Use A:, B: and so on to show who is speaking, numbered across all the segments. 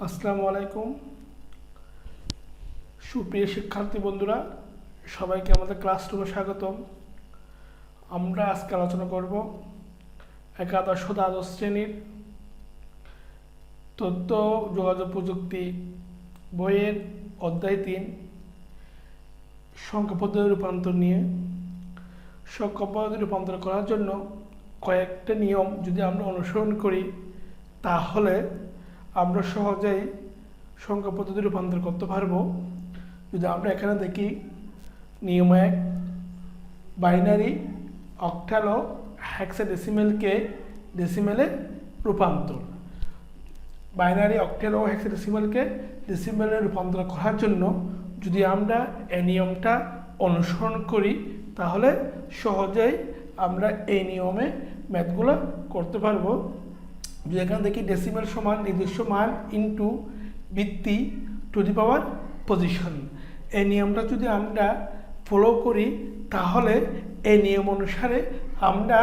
A: আসসালামু আলাইকুম সুপ্রিয় শিক্ষার্থী বন্ধুরা, সবাইকে আমাদের ক্লাসরুমে স্বাগতম। আমরা আজকে আলোচনা করব একাদশ ও দ্বাদশ শ্রেণীর তথ্য যোগাযোগ প্রযুক্তি বইয়ের অধ্যায় ৩ সংখ্যা পদ্ধতি রূপান্তর নিয়ে। সংখ্যা পদ্ধতি রূপান্তর করার জন্য কয়েকটা নিয়ম যদি আমরা অনুসরণ করি তাহলে আমরা সহজেই সংখ্যা পদ্ধতি রূপান্তর করতে পারবো। যদি আমরা এখানে দেখি, নিয়ম ১, বাইনারি অক্টাল ও হেক্সাডেসিমেলকে ডেসিমেলে রূপান্তর। বাইনারি অক্টাল ও হেক্সাডেসিমেলকে ডেসিমেলে রূপান্তর করার জন্য যদি আমরা এই নিয়মটা অনুসরণ করি তাহলে সহজেই আমরা এই নিয়মে ম্যাথগুলো করতে পারবো। যদি এখানে দেখি ডেসিমেল সমান নিজস্ব মান ইন্টু ভিত্তি টু দি পাওয়ার পজিশন, এই নিয়মটা যদি আমরা ফলো করি তাহলে এই নিয়ম অনুসারে আমরা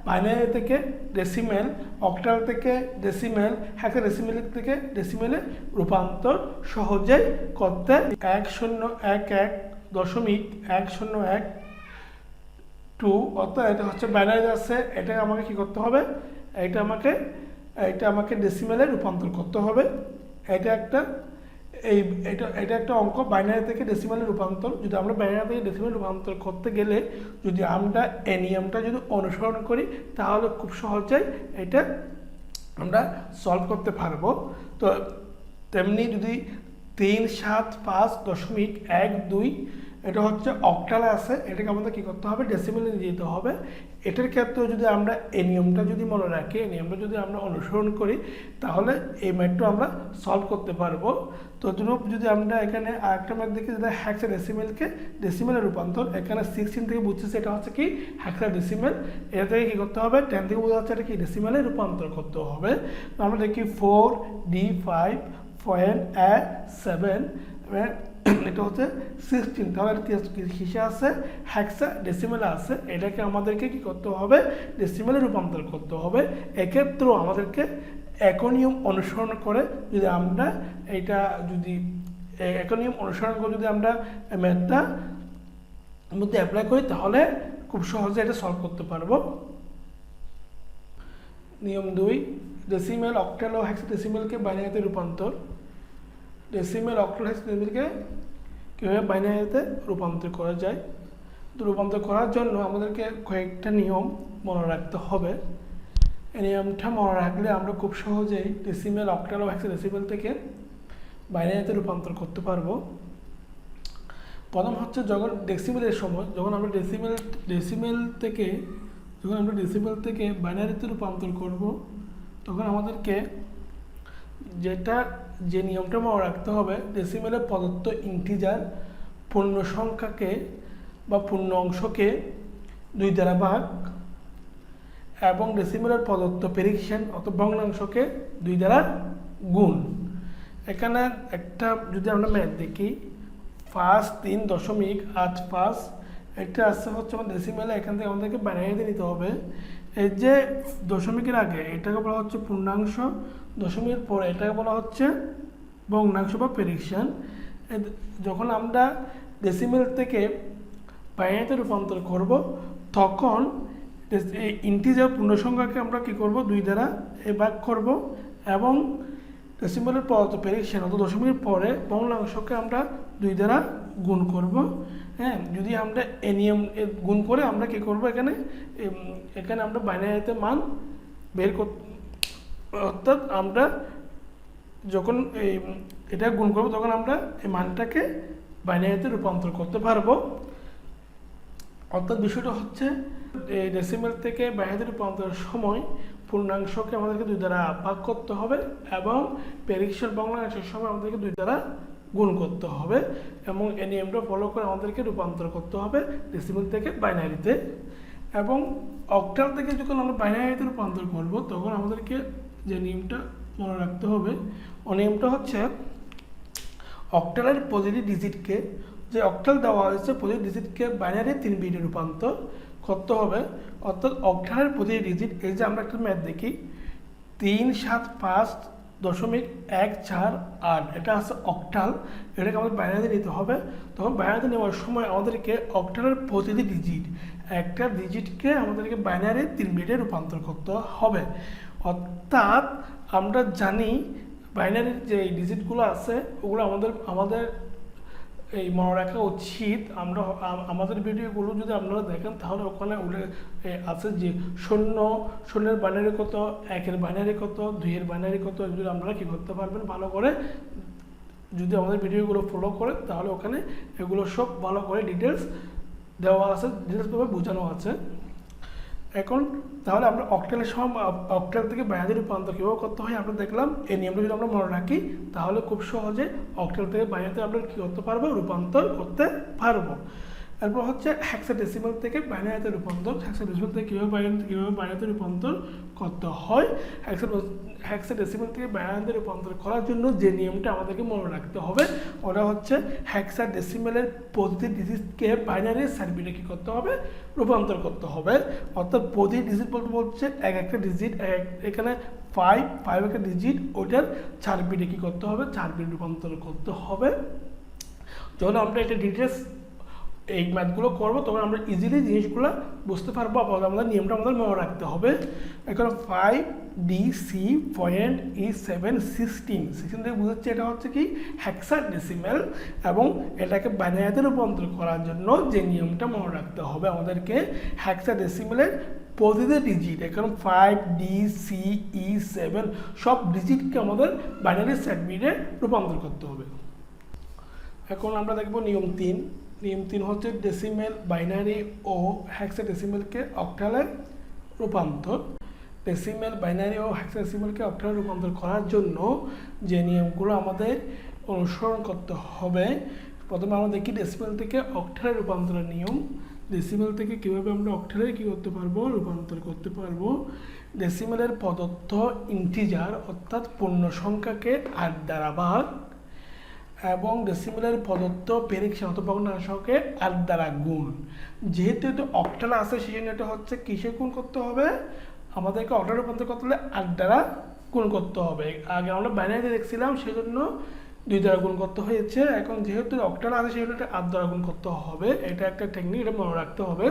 A: বাইনারি থেকে ডেসিমেল, অক্টাল থেকে ডেসিমেল, হেক্সাডেসিমেল থেকে ডেসিমেলে রূপান্তর সহজেই করতে 1011.1012 অর্থাৎ এটা হচ্ছে বাইনারি আছে, এটা আমাকে কি করতে হবে, এটা আমাকে ডেসিমেলে রূপান্তর করতে হবে। এটা একটা অঙ্ক, বাইনারি থেকে ডেসিমেলে রূপান্তর। যদি আমরা বাইনারি থেকে ডেসিমেলে রূপান্তর করতে গেলে যদি আমরা এই নিয়মটা যদি অনুসরণ করি তাহলে খুব সহজেই এটা আমরা সলভ করতে পারবো। তো তেমনি যদি 375.12 এটা হচ্ছে অক্টালে আছে, এটাকে আমাদের কী করতে হবে, ডেসিমেলে নিয়ে যেতে হবে। এটার ক্ষেত্রেও যদি আমরা এই নিয়মটা যদি মনে রাখি, এই নিয়মটা যদি আমরা অনুসরণ করি তাহলে এই ম্যাথটা আমরা সলভ করতে পারবো। তো যদি আমরা এখানে আরেকটা ম্যাথ দেখি, যেটা হেক্সাডেসিমেলকে ডেসিমেলে রূপান্তর, এখানে 16 থেকে বুঝতেছে এটা হচ্ছে কি হেক্সাডেসিমেল, এটা থেকে কী করতে হবে, 10 থেকে বোঝা যাচ্ছে এটা কি ডেসিমেলে রূপান্তর করতে হবে। আমরা দেখি 4D5.7 এটা হচ্ছে 16, তাহলে কিসে আছে, হেক্সা ডেসিমেলে আছে, এটাকে আমাদেরকে কি করতে হবে, ডেসিমেলে রূপান্তর করতে হবে। এক্ষেত্রেও আমাদেরকে একই নিয়ম অনুসরণ করে যদি আমরা ম্যাথটা মধ্যে অ্যাপ্লাই করি তাহলে খুব সহজে এটা সলভ করতে পারবো। নিয়ম ২, ডেসিমেল, অক্টাল ও হেক্সাডেসিমেলকে বাইনারিতে রূপান্তর। ডেসিমেল, অক্টাল, হেক্সাডেসিমেলকে কীভাবে বাইনারিতে রূপান্তর করা যায়। তো রূপান্তর করার জন্য আমাদেরকে কয়েকটা নিয়ম মনে রাখতে হবে। এই নিয়মটা মনে রাখলে আমরা খুব সহজেই ডেসিমেল, অক্টাল ও হেক্সাডেসিমেল থেকে বাইনারিতে রূপান্তর করতে পারবো। প্রথম হচ্ছে যখন ডেসিমেলের সময়, যখন আমরা ডেসিমেল থেকে বাইনারিতে রূপান্তর করব তখন আমাদেরকে যে নিয়মটা মনে রাখতে হবে, ডেসিমেলে প্রদত্ত ইন্টিজার পূর্ণ সংখ্যাকে বা পূর্ণ অংশকে 2 দ্বারা ভাগ এবং ডেসিমেলের প্রদত্ত প্রেডিকশন অর্থাৎ ভগ্নাংশকে 2 দ্বারা গুণ। এখানে একটা যদি আমরা ম্যাথ দেখি, 3.85, এটা আসছে হচ্ছে আমার ডেসিমেলে, এখান থেকে আমাদেরকে বাইনারিতে নিতে হবে। এই যে দশমিকের আগে এটাকে বলা হচ্ছে পূর্ণাংশ, দশমিকের পরে এটাকে বলা হচ্ছে ভগ্নাংশ বা প্রেডিকশন। যখন আমরা ডেসিমেল থেকে বাইনারিতে রূপান্তর করব তখন এই ইন্টিজার পূর্ণসংখ্যাকে আমরা কী করব, 2 দ্বারা ভাগ করব এবং ডেসিমেলের প্রদত্ত প্রেডিকশন অর্থাৎ দশমিকের পরে ভগ্নাংশকে আমরা 2 দ্বারা গুণ করব। হ্যাঁ, যদি আমরা এই নিয়ম গুণ করে আমরা কী করব, এখানে আমরা বাইনারিতে মান বের অর্থাৎ আমরা যখন এটা গুণ করব তখন আমরা এই মানটাকে বাইনারিতে রূপান্তর করতে পারবো। অর্থাৎ বিষয়টা হচ্ছে এই ডেসিমেল থেকে বাইনারিতে রূপান্তরের সময় পূর্ণাংশকে আমাদেরকে 2 দ্বারা ভাগ করতে হবে এবং প্রেডিকশন ভগ্নাংশের সময় আমাদেরকে 2 দ্বারা গুণ করতে হবে এবং এই নিয়মটা ফলো করে আমাদেরকে রূপান্তর করতে হবে ডেসিমেল থেকে বাইনারিতে। এবং অক্টাল থেকে যখন আমরা বাইনারিতে রূপান্তর করব তখন আমাদেরকে যে নিয়মটা মনে রাখতে হবে, ও নিয়মটা হচ্ছে অক্টালের প্রতিটি ডিজিটকে, যে অক্টাল দেওয়া হয়েছে প্রতিটি ডিজিটকে বাইনারি 3 বিটে রূপান্তর করতে হবে। অর্থাৎ অক্টালের প্রতিটি ডিজিট, এই যে আমরা একটা ম্যাথ দেখি 375 0.148 এটা আছে অক্টাল, এটাকে আমাদের বাইনারিতে নিতে হবে। তখন বাইনারিতে নেওয়ার সময় আমাদেরকে অক্টালের প্রতিটি ডিজিট, একটা ডিজিটকে আমাদেরকে বাইনারি 3 বিটে রূপান্তর করতে হবে। অর্থাৎ আমরা জানি বাইনারির যে ডিজিটগুলো আছে ওগুলো আমাদের এই মনে রাখা উচিত। আমরা আমাদের ভিডিওগুলো যদি আপনারা দেখেন তাহলে ওখানে আছে যে 0 বাইনারি কত, 1 বাইনারি কত, 2 বাইনারি কত, এগুলো আপনারা কী করতে পারবেন ভালো করে যদি আমাদের ভিডিওগুলো ফলো করেন, তাহলে ওখানে এগুলো সব ভালো করে ডিটেলস দেওয়া আছে, ডিটেলসভাবে বোঝানো আছে। এখন তাহলে আমরা অক্টাল থেকে বাইনারি রূপান্তর কীভাবে করতে হয় আমরা দেখলাম। এই নিয়মটা যদি আমরা মনে রাখি তাহলে খুব সহজে অক্টাল থেকে বাইনারিতে আমরা কী করতে পারবো, রূপান্তর করতে পারবো। এরপর হচ্ছে হেক্সাডেসিমাল থেকে বাইনারিতে রূপান্তর। হেক্সাডেসিমাল থেকে কীভাবে বাইনারিতে রূপান্তর করতে হয়, হেক্সাডেসিমাল থেকে বাইনারিতে রূপান্তর করার জন্য যে নিয়মটা আমাদেরকে মনে রাখতে হবে ওটা হচ্ছে হেক্সাডেসিমালের প্রতিটি ডিজিটকে বাইনারি সার্কিটে কী করতে হবে, রূপান্তর করতে হবে। অর্থাৎ প্রতি ডিজিট বলতে একটা ডিজিট, এখানে 5 একটা ডিজিট, ওইটার 4 বিটে কী করতে হবে, 4 বিট রূপান্তর করতে হবে। যখন আমরা এটা ডিটেলস এই ম্যাথগুলো করবো তখন আমরা ইজিলি জিনিসগুলো বুঝতে পারবো। আমাদের নিয়মটা আমাদের মনে রাখতে হবে। এখন 5D7E716 থেকে বুঝাচ্ছে এটা হচ্ছে কি হেক্সাডেসিমাল, এবং এটাকে বাইনারিতে রূপান্তর করার জন্য যে নিয়মটা মনে রাখতে হবে আমাদেরকে, হেক্সাডেসিমালের প্রতিটি ডিজিট, এখন 5D7E7 সব ডিজিটকে আমাদের বাইনারি সার্কিটে রূপান্তর করতে হবে। এখন আমরা দেখব নিয়ম 3। নিয়ম 3 হচ্ছে ডেসিমেল, বাইনারি ও হেক্সাডেসিমেলকে অক্টালে রূপান্তর। ডেসিমেল, বাইনারি ও হেক্সাডেসিমেলকে অক্টালে রূপান্তর করার জন্য যে নিয়মগুলো আমাদের অনুসরণ করতে হবে, প্রথমে আমরা দেখি ডেসিমেল থেকে অক্টালে রূপান্তরের নিয়ম। ডেসিমেল থেকে কীভাবে আমরা অক্টালে কী করতে পারবো, রূপান্তর করতে পারবো। ডেসিমেলের প্রদত্ত ইন্টিজার অর্থাৎ পূর্ণ সংখ্যাকে 8 দ্বারা ভাগ, এবং ডেসিমেলের প্রদত্ত পেরিকশন অথবা ভগ্নাংশকে 8 দ্বারা গুণ। যেহেতু এটা অক্টাল আছে সেই জন্য এটা হচ্ছে কিসে গুণ করতে হবে, আমাদেরকে অক্টালে রূপান্তর করতে হলে 8 দ্বারা গুণ করতে হবে। আগে আমরা বাইনারিতে দেখছিলাম সেই জন্য 2 দ্বারা গুণ করতে হয়েছে। এখন যেহেতু অক্টাল আছে সেই জন্য এটা 8 দ্বারা গুণ করতে হবে। এটা একটা টেকনিক, এটা মনে রাখতে হবে।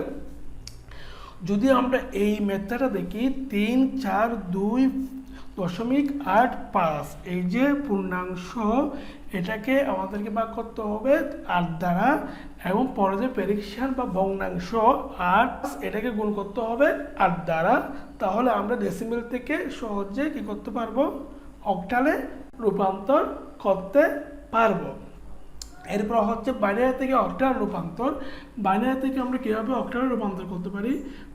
A: যদি আমরা এই মেথডটা দেখি 3, 4, 2.85 এই যে পূর্ণাংশ, এটাকে আমাদেরকে ভাগ করতে হবে 8 দ্বারা, এবং পরে যে পেরিকশন বা ভগ্নাংশ 8 এটাকে গুণ করতে হবে 8 দ্বারা। তাহলে আমরা ডেসিমেল থেকে সহজে কি করতে পারবো, অক্টালে রূপান্তর করতে পারবো। এরপর হচ্ছে বাইনারি থেকে অক্টাল রূপান্তর। বাইনারি থেকে আমরা কীভাবে অক্টালে রূপান্তর করতে পারি,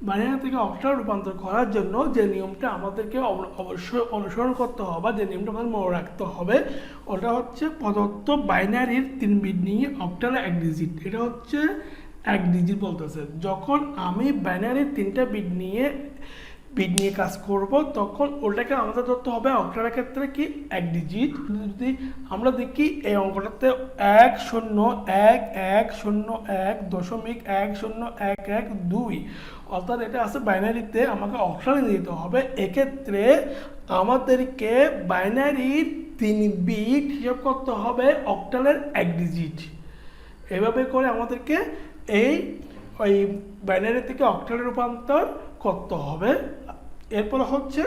A: বাইনারি থেকে অক্টালে রূপান্তর করার জন্য যে নিয়মটা আমাদেরকে অবশ্যই অনুসরণ করতে হবে বা যে নিয়মটা আমাদের মনে রাখতে হবে ওটা হচ্ছে প্রদত্ত বাইনারির 3 বিট নিয়ে অক্টালে 1 ডিজিট। এটা হচ্ছে 1 ডিজিট বলতেছে। যখন আমি বাইনারির 3টা বিট নিয়ে কাজ করব তখন ওটাকে আমাদের ধরতে হবে অক্টালের ক্ষেত্রে কি 1 ডিজিট। যদি আমরা দেখি এই অঙ্কটাতে 10101.101112, অর্থাৎ এটা আছে বাইনারিতে, আমাকে অক্টালে দিতে হবে। এক্ষেত্রে আমাদেরকে বাইনারির 3 বিট হিসাব করতে হবে অক্টালের 1 ডিজিট। এভাবে করে আমাদেরকে ওই বাইনারি থেকে অক্টালে রূপান্তর করতে হবে। এরপর হচ্ছে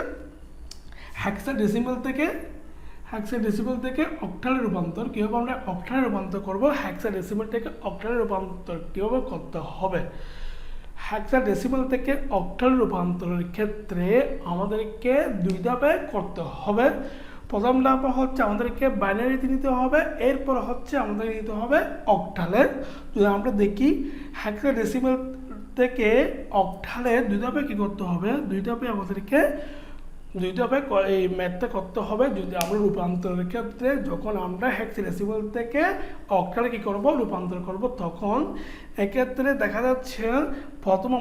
A: হেক্সাডেসিমাল থেকে অক্টালে রূপান্তর। কীভাবে আমরা অক্টালে রূপান্তর করবো, হেক্সাডেসিমাল থেকে অক্টালে রূপান্তর কীভাবে করতে হবে। হেক্সাডেসিমাল থেকে অক্টালে রূপান্তরের ক্ষেত্রে আমাদেরকে 2 ধাপে করতে হবে। প্রথম ধাপ হচ্ছে আমাদেরকে বাইনারিতে নিতে হবে, এরপর হচ্ছে আমাদেরকে নিতে হবে অক্টালে। যদি আমরা দেখি হেক্সাডেসিমাল থেকে অক্টালে 2 ধাপে কী করতে হবে, 2 ধাপে আমাদেরকে 2 ধাপে এই ম্যাথটা করতে হবে। যদি আমরা রূপান্তরের ক্ষেত্রে যখন আমরা হেক্সাডেসিমাল থেকে অক্টালে কী করব, রূপান্তর করব, তখন এক্ষেত্রে দেখা যাচ্ছে প্রথম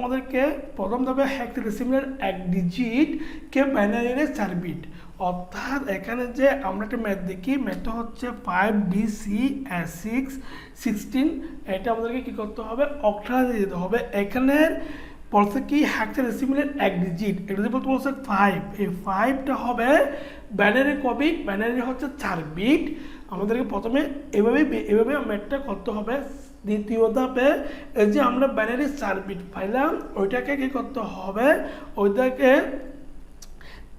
A: ধাপে হেক্সাডেসিমালের 1 ডিজিটকে বাইনারিতে 4 বিট। অর্থাৎ এখানে যে আমরা একটা ম্যাথ দেখি, ম্যাথটা হচ্ছে 5DC16, এটা আমাদেরকে কী করতে হবে, অক্টালে দিতে হবে। এখানের বলছে কি হেক্সাডেসিমেলের এক ডিজিট, এটা যে বলতে বলছে 5, এই 5টা হবে বাইনারি কপি, বাইনারি হচ্ছে 4 বিট। আমাদেরকে প্রথমে এভাবে ম্যাথটা করতে হবে। দ্বিতীয় ধাপে এই যে আমরা বাইনারি 4 বিট পাইলাম, ওইটাকে কি করতে হবে, ওইটাকে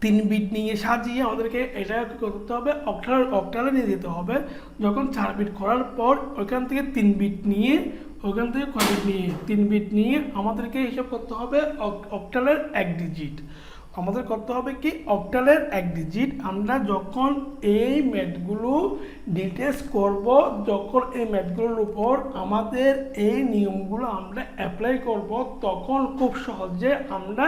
A: 3 বিট নিয়ে সাজিয়ে আমাদেরকে এটা কি করতে হবে, অক্টালে নিয়ে যেতে হবে। যখন 4 বিট করার পর ওইখান থেকে 3 বিট নিয়ে, ওইখান থেকে কয় বিট নিয়ে 3 বিট নিয়ে আমাদেরকে হিসাব করতে হবে অক্টালের 1 ডিজিট। আমাদের করতে হবে কি অক্টালের 1 ডিজিট। আমরা যখন এই ম্যাথগুলো ডিটেলস করব, যখন এই ম্যাথগুলোর উপর আমাদের এই নিয়মগুলো আমরা অ্যাপ্লাই করব, তখন খুব সহজে আমরা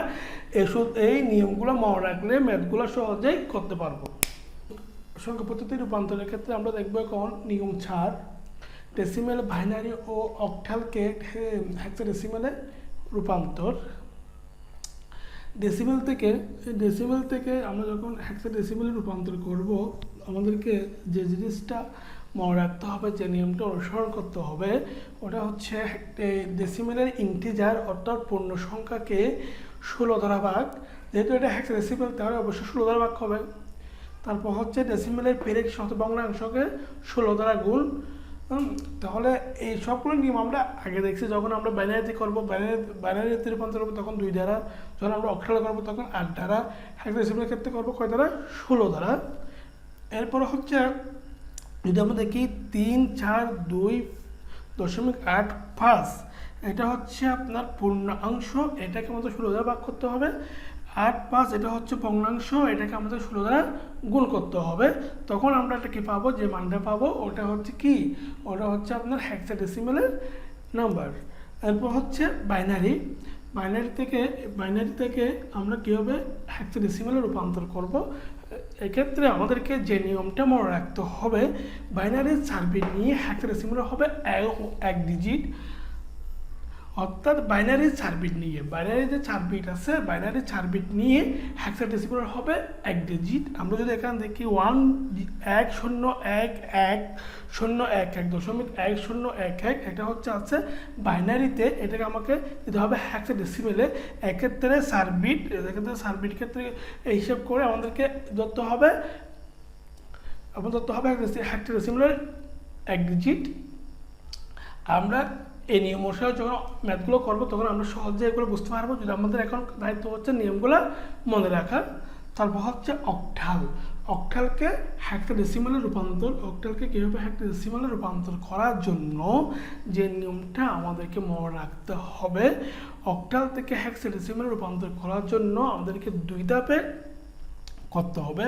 A: এই নিয়মগুলো মনে রাখলে ম্যাথগুলো সহজেই করতে পারবো। সংখ্যা পদ্ধতি রূপান্তরের ক্ষেত্রে আমরা দেখব এখন নিয়ম 4, ডেসিমেল, বাইনারি ও অক্টালকে হেক্সাডেসিমেলে রূপান্তর। ডেসিমেল থেকে আমরা যখন হেক্সাডেসিমেলে রূপান্তর করব, আমাদেরকে যে জিনিসটা মনে রাখতে হবে, যে নিয়মটা অনুসরণ করতে হবে, ওটা হচ্ছে ডেসিমেলের ইন্টিজার অর্থাৎ পূর্ণ সংখ্যাকে 16 দ্বারা ভাগ। যেহেতু এটা হেক্সাডেসিমেল তাহলে অবশ্যই 16 দ্বারা ভাগ হবে। তারপর হচ্ছে ডেসিমেলের পেরেক ভগ্নাংশকে 16 দ্বারা গুণ। তাহলে এই সবগুলো নিয়ম আমরা আগে দেখছি। যখন আমরা বাইনারিতে করবো, বাইনারিতে রূপান্তর করবো তখন 2 দ্বারা, যখন আমরা অক্টালে করবো তখন 8 দ্বারা, হেক্সাডেসিমেলের ক্ষেত্রে করবো কয় দ্বারা, 16 দ্বারা। এরপর হচ্ছে যদি আমরা দেখি 342.85, এটা হচ্ছে আপনার পূর্ণাংশ, এটাকে আমাদের 16 দ্বারা ভাগ করতে হবে। 8.5 এটা হচ্ছে ভগ্নাংশ, এটাকে আমাদের 16 দ্বারা গুণ করতে হবে। তখন আমরা এটা কি পাবো, যে মানটা পাবো ওটা হচ্ছে কি, ওটা হচ্ছে আপনার হেক্সাডেসিমেলের নাম্বার। এরপর হচ্ছে বাইনারি থেকে আমরা কীভাবে হেক্সাডেসিমেলে রূপান্তর করব। এক্ষেত্রে আমাদেরকে যে নিয়মটা মনে রাখতে হবে, বাইনারির 4 বিট নিয়ে হেক্সাডেসিমেলে হবে 1 ডিজিট। অর্থাৎ বাইনারির 4 বিট নিয়ে, বাইনারি যে 4 বিট আছে, বাইনারির 4 বিট নিয়ে হেক্সাডেসিমেল হবে 1 ডিজিট। আমরা যদি এখানে দেখি 1011011.1011, এটা হচ্ছে আছে বাইনারিতে, এটাকে আমাকে দিতে হবে হেক্সাডেসিমেলে। এক্ষেত্রে 4 বিট, এক্ষেত্রে 4 বিট ক্ষেত্রে এই হিসাব করে আমাদেরকে ধরতে হবে হেক্সাডেসিমেলের 1 ডিজিট। আমরা এই নিয়ম অনুসারে যখন ম্যাথগুলো করবো তখন আমরা সহজে এগুলো বুঝতে পারবো। যদি আমাদের এখন দায়িত্ব হচ্ছে নিয়মগুলো মনে রাখার। তারপর হচ্ছে অক্টালকে হেক্সাডেসিমেলে রূপান্তর। অক্টালকে কীভাবে হেক্সাডেসিমেলে রূপান্তর করার জন্য যে নিয়মটা আমাদেরকে মনে রাখতে হবে, অক্টাল থেকে হেক্সাডেসিমেলে রূপান্তর করার জন্য আমাদেরকে 2 ধাপে করতে হবে।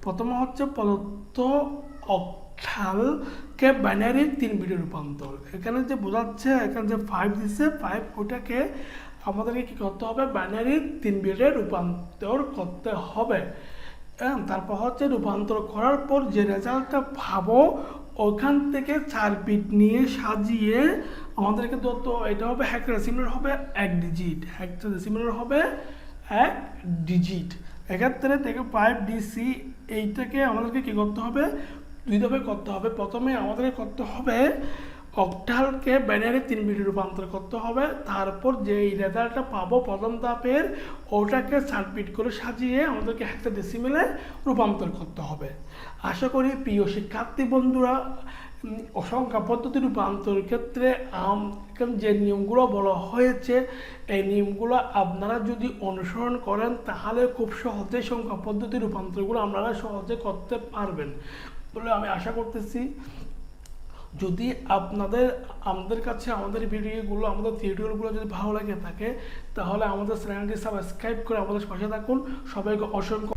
A: প্রথমে হচ্ছে প্রদত্ত অক্টালকে বাইনারির 3 বিটে রূপান্তর। এখানে যে বোঝাচ্ছে, এখানে যে 5 দিচ্ছে, 5 ওটাকে আমাদেরকে কী করতে হবে, বাইনারির 3 বিটে রূপান্তর করতে হবে। তারপর হচ্ছে রূপান্তর করার পর যে রেজাল্টটা পাবো, ওখান থেকে 4 বিট নিয়ে সাজিয়ে আমাদেরকে এটা হবে হেক্সাডেসিমেলের হবে 1 ডিজিট, হেক্সাডেসিমেলের হবে 1 ডিজিট। এক্ষেত্রে থেকে 5DC এইটাকে আমাদেরকে কী করতে হবে, 2 ধাপে করতে হবে। প্রথমে আমাদেরকে করতে হবে অক্টালকে বাইনারি 3 বিটে রূপান্তর করতে হবে। তারপর যে রেজাল্টটা পাবো প্রথম ধাপের, ওটাকে 4 বিট করে সাজিয়ে আমাদেরকে হেক্সাডেসিমেলে রূপান্তর করতে হবে। আশা করি প্রিয় শিক্ষার্থী বন্ধুরা, সংখ্যা পদ্ধতি রূপান্তরের ক্ষেত্রে যে নিয়মগুলো বলা হয়েছে, এই নিয়মগুলো আপনারা যদি অনুসরণ করেন তাহলে খুব সহজে সংখ্যা পদ্ধতি রূপান্তরগুলো আপনারা সহজে করতে পারবেন বলে আমি আশা করতেছি। যদি আমাদের কাছে আমাদের ভিডিওগুলো, আমাদের টিউটোরিয়ালগুলো যদি ভালো লাগে থাকে, তাহলে আমাদের চ্যানেলটি সাবস্ক্রাইব করে আমাদের পাশে থাকুন। সবাইকে অসংখ্য